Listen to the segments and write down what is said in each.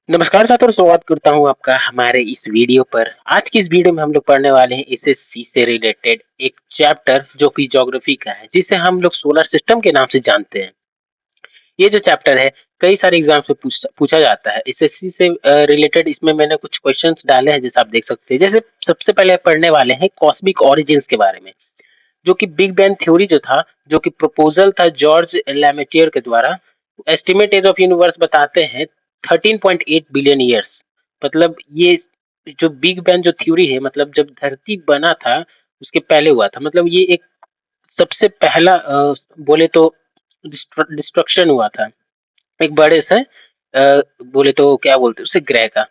नमस्कार छात्रों, स्वागत करता हूँ आपका हमारे इस वीडियो पर। आज की इस वीडियो में हम लोग पढ़ने वाले हैं एसएससी से रिलेटेड एक चैप्टर जो कि ज्योग्राफी का है, जिसे हम लोग सोलर सिस्टम के नाम से जानते हैं। ये जो चैप्टर है कई सारे एग्जाम्स में पूछा जाता है। एसएससी से रिलेटेड इसमें मैंने कुछ क्वेश्चंस डाले हैं, जैसे आप देख सकते हैं। जैसे सबसे पहले पढ़ने वाले हैं कॉस्मिक ऑरिजिन्स के बारे में, जो कि बिग बैंग थ्योरी जो था, जो कि प्रपोजल था जॉर्ज लैमेटियर के द्वारा। एस्टिमेट एज ऑफ यूनिवर्स बताते हैं 13.8 बिलियन ईयर्स। मतलब ये जो बिग बैंग जो थ्योरी है, मतलब जब धरती बना था उसके पहले हुआ था। मतलब ये एक सबसे पहला बोले तो डिस्ट्रक्शन हुआ था एक बड़े से बोले तो क्या बोलते हैं उसे, ग्रह का।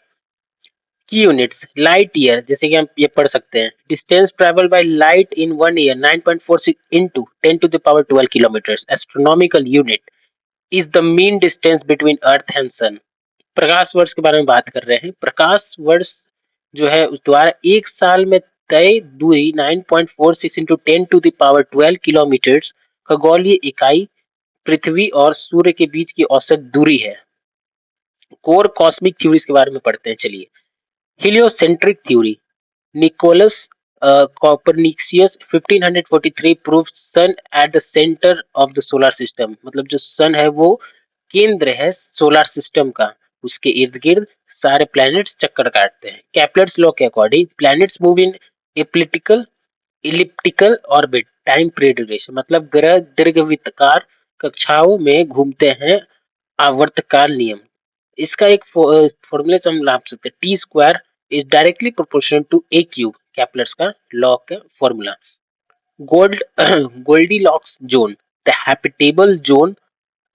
की यूनिट्स लाइट ईयर, जैसे कि हम ये पढ़ सकते हैं, distance travel by light in 1 year 9.46 into 10 to the power 12 kilometres. Astronomical unit is the mean distance between earth and sun. प्रकाश वर्ष के बारे में बात कर रहे हैं। प्रकाश वर्ष जो है उस द्वारा एक साल में तय दूरी 9.46 into 10 to the power 12 kilometres खगोलीय इकाई पृथ्वी और सूर्य के बीच की औसत दूरी है। कोर कॉस्मिक थ्योरीज के बारे में पढ़ते हैं, चलिए। Heliocentric theory. Nicholas Copernicus 1543 proved sun at the center of the solar system। मतलब जो सन है वो केंद्र है सोलर सिस्टम का, उसके इर्द गिर्द सारे प्लैनेट्स चक्कर काटते हैं। केपलर्स लॉ के according planets move in elliptical elliptical orbit time period duration. मतलब ग्रह दीर्घवृत्ताकार कक्षाओं में घूमते हैं आवर्तकाल नियम। इसका एक फॉर्मूले से हम ला सकते हैं, T square is directly proportional to a cube, Kepler's का लॉ का formula. Gold Goldilocks zone, the habitable zone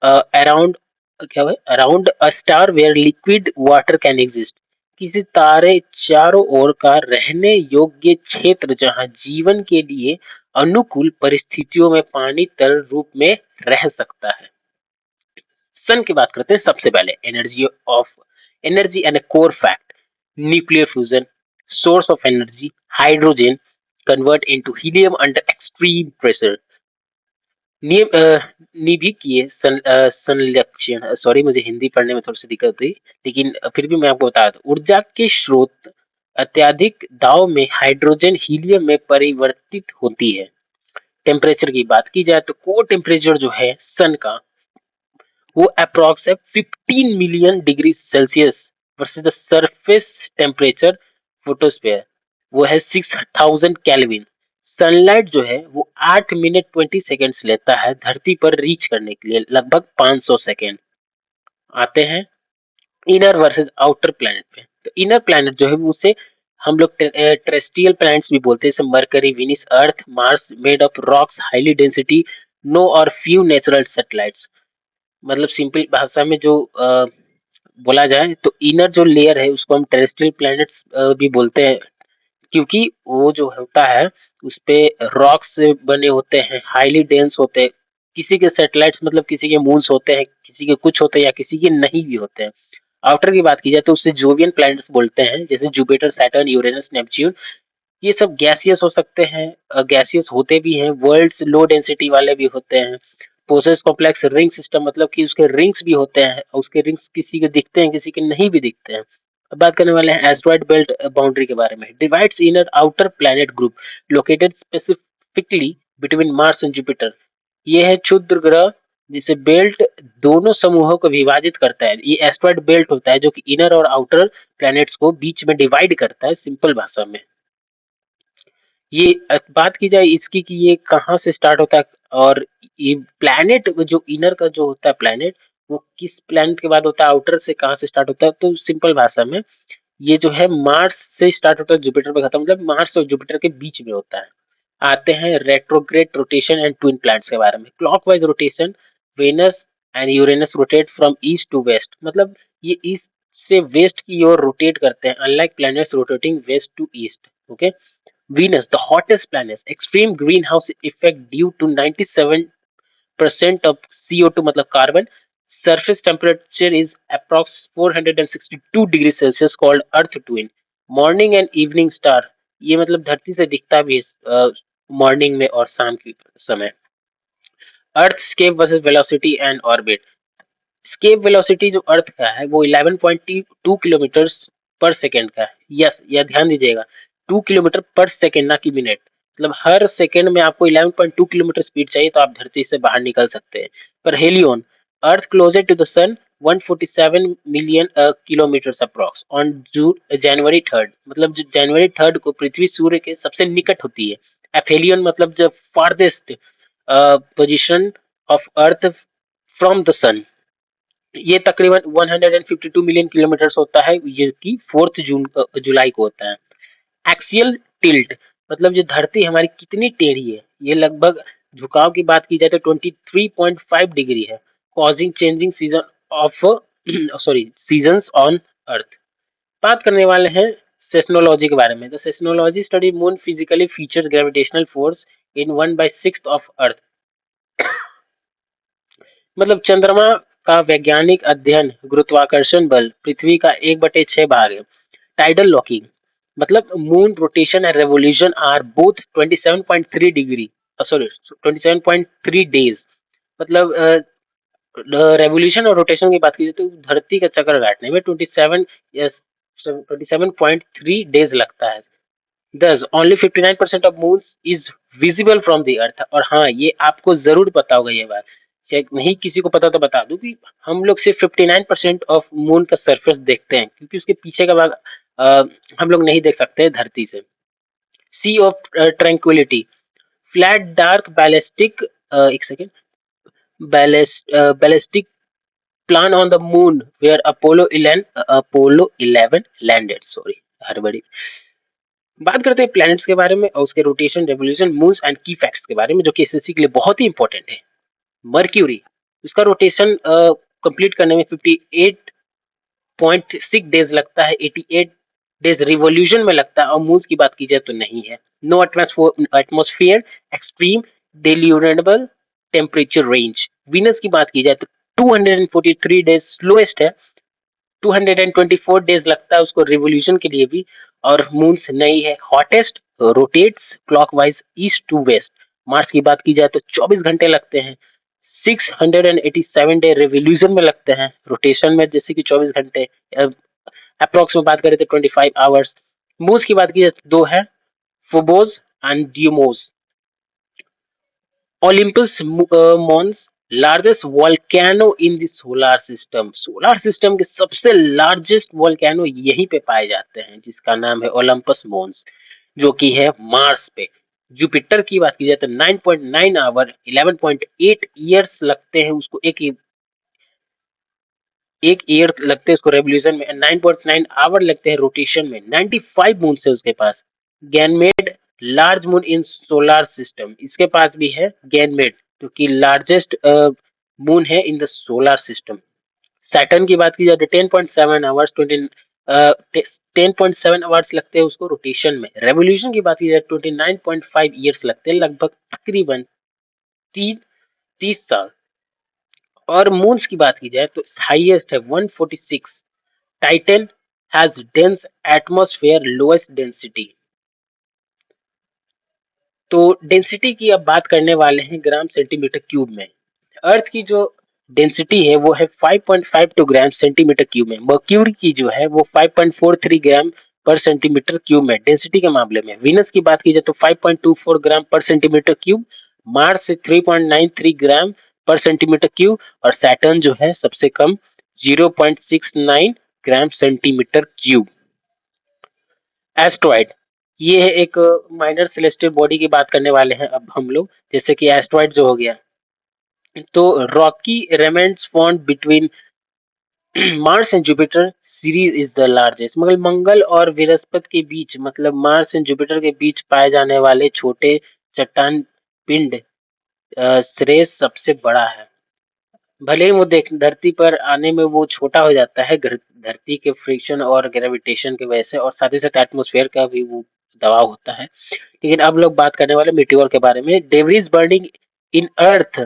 around क्या है, around a star where liquid water can exist. किसी तारे चारों ओर का रहने योग्य क्षेत्र जहां जीवन के लिए अनुकूल परिस्थितियों में पानी तरल रूप में रह सकता है। सन की बात करते हैं सबसे पहले। Energy and core fact, nuclear fusion, source of energy, hydrogen convert into helium under extreme pressure. निभिकीय संलक्षण, सॉरी मुझे हिंदी पढ़ने में थोड़ी सी दिक्कत हुई, लेकिन फिर भी मैं आपको बता दूं। ऊर्जा के स्रोत अत्यधिक दाब में हाइड्रोजन हीलियम में परिवर्तित होती है। टेम्परेचर की बात की जाए तो कोर टेम्परेचर जो है सन का, वो अप्रॉक्स है 15 million degree Celsius versus the surface temperature photosphere, वो है 6000 केल्विन। सनलाइट जो है वो 8 मिनट 20 सेकेंड्स लेता है धरती पर रीच करने के लिए, लगभग 500 सेकेंड। आते हैं इनर वर्सेस आउटर प्लैनेट पे। तो इनर प्लैनेट जो है वो उसे हम लोग टेरेस्ट्रियल प्लैनेट्स भी बोलते हैं, जैसे Mercury, Venus, Earth, Mars made of rocks, highly density, no और फ्यू नेचुरल सैटेलाइट्स। मतलब सिंपल भाषा में जो बोला जाए तो इनर जो लेयर है उसको हम टेरेस्ट्रियल प्लैनेट्स भी बोलते हैं, क्योंकि वो जो होता है उस पे रॉक्स से बने होते हैं, हाईली डेंस होते हैं। किसी के सैटेलाइट्स मतलब किसी के मून्स होते हैं, किसी के कुछ होते हैं या किसी के नहीं भी होते हैं। आउटर की बात की जाए तो उससे जोवियन प्लैनेट्स बोलते हैं, जैसे जुपिटर, सैटर्न, यूरेनस, नेपच्यून। ये सब गैसियस हो सकते हैं, गैसियस होते भी हैं, वर्ल्ड्स लो डेंसिटी वाले भी होते हैं। पोसेस कॉम्प्लेक्स रिंग सिस्टम, मतलब कि उसके रिंग्स भी होते हैं, उसके रिंग्स किसी के दिखते हैं किसी के नहीं भी दिखते हैं। अब बात करने वाले हैं एस्ट्रॉइड बेल्ट बाउंड्री के बारे में। Divides inner outer planet group located specifically between Mars and Jupiter. ये है क्षुद्र ग्रह जिसे बेल्ट दोनों समूहों को विभाजित करता है। ये एस्ट्रॉइड बेल्ट होता है जो कि इनर और आउटर प्लैनेट्स को बीच में डिवाइड करता है, सिंपल भाषा में। ये बात की जाए इसकी कि ये कहाँ से स्टार्ट होता है, और ये प्लैनेट जो इनर का जो होता है प्लैनेट, वो किस प्लैनेट के बाद होता है, आउटर से कहाँ से स्टार्ट होता है। तो सिंपल भाषा में ये जो है मार्स से स्टार्ट होता है, जुपिटर पे खत्म, मतलब मार्स और जुपिटर के बीच में होता है। आते हैं retrograde rotation and twin planets के बारे में। Clockwise rotation, Venus and Uranus rotate from east to west. मतलब ये ईस्ट से वेस्ट की ओर रोटेट करते हैं, unlike planets rotating west to east. Okay. Venus, the hottest planet, extreme greenhouse effect due to 97% of CO2 मतलब carbon, surface temperature is approx 462 degree Celsius, called earth twin. Morning and evening star, ये मतलब धरती से दिखता भी है morning में और शाम के समय। Earth escape versus velocity and orbit. Escape velocity जो अर्थ का है वो 11.2 किलोमीटर पर सेकेंड का है। यस, यह ध्यान दीजिएगा, 2 किलोमीटर पर सेकेंड, ना कि मिनट। मतलब हर सेकेंड में आपको 11.2 किलोमीटर स्पीड चाहिए तो आप धरती से बाहर निकल सकते हैं। Perihelion, Earth closer to the sun 147 million kilometre approx on January 3rd, मतलब जो जनवरी 3rd को पृथ्वी सूर्य के सबसे निकट होती है। एफेलियन मतलब जो farthest position of earth from the sun, ये तकरीबन 152 मिलियन किलोमीटर होता है, ये कि 4 जून जुलाई को होता है। एक्सियल टिल्ट मतलब जो धरती हमारी कितनी टेढ़ी है, ये लगभग, झुकाव की बात की जाए तो 23.5 डिग्री है, causing changing season of seasons on earth. बात करने वाले हैं सेस्मोलॉजी के बारे में। The seismology study moon physically features gravitational force in 1/6 of earth, मतलब चंद्रमा का वैज्ञानिक अध्ययन गुरुत्वाकर्षण बल पृथ्वी का 1/6 भाग है। टाइडल लॉकिंग मतलब moon rotation and revolution are both 27.3 degree, sorry 27.3 days, मतलब रेवोल्यूशन और रोटेशन की बात की जाए तो धरती का चक्कर काटने में 27.3 डेज लगता है। Thus, only 59% of moon is visible from the earth। और हाँ, ये आपको जरूर पता होगा ये बात, शायद नहीं किसी को पता तो बता दूं कि हम लोग सिर्फ 59% ऑफ मून का सरफेस देखते हैं, क्योंकि उसके पीछे का भाग अ, हम लोग नहीं देख सकते धरती से। Sea of tranquillity, flat dark ballistic, एक second, ballistic plan on the moon where Apollo 11 landed, sorry हड़बड़ी। बात करते हैं प्लैनेट्स के बारे में और उसके रोटेशन, रेवोल्यूशन, मूव्स एंड की फैक्ट्स के बारे में, जो कि एसएससी के लिए बहुत ही इंपॉर्टेंट है। मर्क्यूरी, उसका रोटेशन कंप्लीट करने में 58.6 डेज लगता है, 88 डेज रिवोल्यूशन में लगता है, और मूव्स की बात की जाए तो नहीं है। No atmosphere, extreme diurnal temperature range. Venus की बात की जाए तो 243 डेज स्लोएस्ट है, 224 डेज लगता है उसको रिवोल्यूशन के लिए भी, और मून्स नहीं है। Hottest, rotates clockwise east to west. Mars की बात की जाए तो 24 घंटे लगते हैं, 687 डे रिवोल्यूशन में लगते हैं, रोटेशन में जैसे कि 24 घंटे, अप्रोक्स में बात करें तो 25 आवर्स। मून्स की बात की जाए तो दो है, Phobos and Deimos. Olympus Mons, largest volcano in the solar system. Solar system के सबसे लार्जेस्ट वोल्केनो यहीं पे पाए जाते हैं, जिसका नाम है ओलंपस मॉन्स, जो कि है मार्स पे। जुपिटर की बात की जाए तो 9.9 आवर 11.8 ईयर्स लगते हैं उसको, एक ईयर लगते हैं उसको रेवोल्यूशन में, 9.9 आवर लगते हैं रोटेशन में। 95 मून है उसके पास। Ganymede, large moon in solar system, इसके पास भी है गैनमेड, जो कि लार्जेस्ट मून है इन द सोलर सिस्टम। सैटर्न की बात की जाए तो 10.7 आवर्स 10.7 आवर्स लगते हैं उसको रोटेशन में। रेवोल्यूशन की बात की जाए 29.5 ईयर्स लगते हैं, लगभग तकरीबन 30 साल। और मून्स की बात की जाए तो हाईएस्ट है 146। Titan has dense atmosphere, lowest density. तो डेंसिटी की अब बात करने वाले हैं ग्राम सेंटीमीटर क्यूब में। अर्थ की जो डेंसिटी है वो है 5.52 ग्राम सेंटीमीटर क्यूब में। मर्क्यूरी की जो है वो 5.43 ग्राम पर सेंटीमीटर क्यूब में डेंसिटी के मामले में। वीनस की बात की जाए तो 5.24 ग्राम पर सेंटीमीटर क्यूब, मार्स से 3.93 ग्राम पर सेंटीमीटर क्यूब, और सैटर्न जो है सबसे कम 0.69 ग्राम सेंटीमीटर क्यूब। एस्ट्रॉइड, ये है एक माइनर सेलेस्टियल बॉडी की बात करने वाले हैं अब हम लोग, जैसे कि एस्ट्रॉइड जो हो गया, तो Rocky raiments found between Mars and Jupiter series is the largest, मगर मंगल और बृहस्पति के बीच, मतलब मार्स एंड जुपिटर के बीच पाए जाने वाले छोटे चट्टान पिंड श्रेष्ठ सबसे बड़ा है। भले ही वो देख धरती पर आने में वो छोटा हो जाता है, धरती के फ्रिक्शन और ग्रेविटेशन की वजह से, और साथ ही साथ एटमोस्फेयर का भी वो दबाव होता है। लेकिन अब लोग बात करने वाले मीटियोर के बारे में। डेब्रिस बर्निंग इन अर्थ,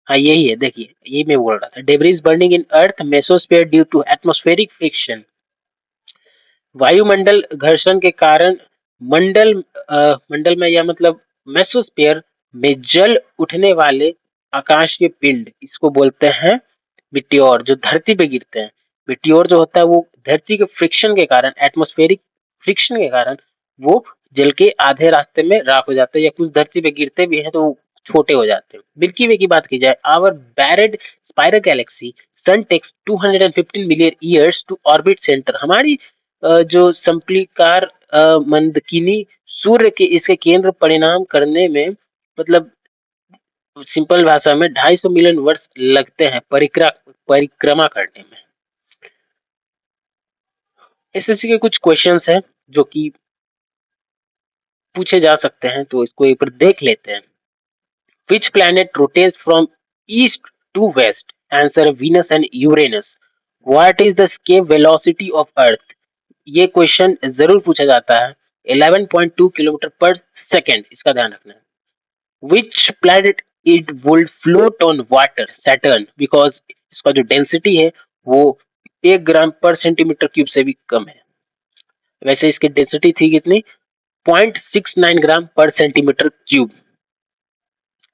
हाँ यही है, देखिए यही मैं बोल रहा था। Debris burning in Earth mesosphere due to atmospheric friction, वायुमंडल घर्षण के कारण मंडल मंडल में, या मतलब मेसोस्फेयर में जल उठने वाले आकाश के पिंड, इसको बोलते हैं मिट्योर जो धरती पे गिरते हैं। मिट्योर जो होता है वो धरती के फ्रिक्शन के कारण, एटमॉस्फेरिक फ्रिक्शन के कारण वो जल के आधे रास्ते में राख हो जाते हैं, या कुछ धरती पे गिरते भी हैं तो छोटे हो जाते हैं। मिल्की वे की बात की जाए, our barred spiral galaxy sun takes 215 million years to orbit centre. हमारी जो संपलीकार मंदकिनी सूर्य के इसके केंद्र परिणाम करने में, मतलब सिंपल भाषा में 250 मिलियन वर्ष लगते हैं परिक्रमा करने में। एसएससी के कुछ क्वेश्चंस हैं जो कि पूछे जा सकते हैं, तो इसको एक बार देख लेते हैं। Which planet rotates from east to west? Answer Venus and Uranus. What is the escape velocity of Earth? ये क्वेश्चन जरूर पूछा जाता है। 11.2 किलोमीटर पर सेकेंड, इसका ध्यान रखना है। Which planet it would float on water? Saturn, because इसका जो डेंसिटी है वो 1 ग्राम पर सेंटीमीटर क्यूब से भी कम है। वैसे इसकी डेंसिटी थी कितनी? 0.69 ग्राम पर सेंटीमीटर क्यूब।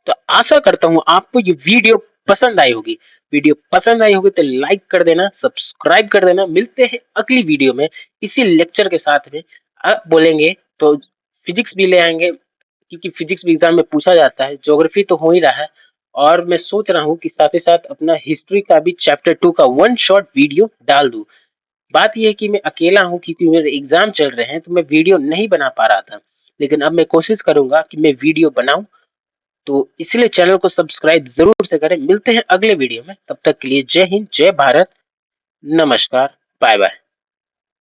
तो आशा करता हूँ आपको ये वीडियो पसंद आई होगी। वीडियो पसंद आई होगी तो लाइक कर देना, सब्सक्राइब कर देना। मिलते हैं अगली वीडियो में इसी लेक्चर के साथ में। अब बोलेंगे तो फिजिक्स भी ले आएंगे, क्योंकि फिजिक्स भी एग्जाम में पूछा जाता है। ज्योग्राफी तो हो ही रहा है, और मैं सोच रहा हूँ कि साथ ही साथ अपना हिस्ट्री का भी चैप्टर 2 का वन शॉट वीडियो डाल दूं। बात यह है कि मैं अकेला हूँ, क्योंकि मेरे एग्जाम चल रहे हैं तो मैं वीडियो नहीं बना पा रहा था, लेकिन अब मैं कोशिश करूंगा कि मैं वीडियो बनाऊं। तो इसलिए चैनल को सब्सक्राइब जरूर से करें। मिलते हैं अगले वीडियो में, तब तक के लिए जय हिंद, जय भारत, नमस्कार, बाय बाय।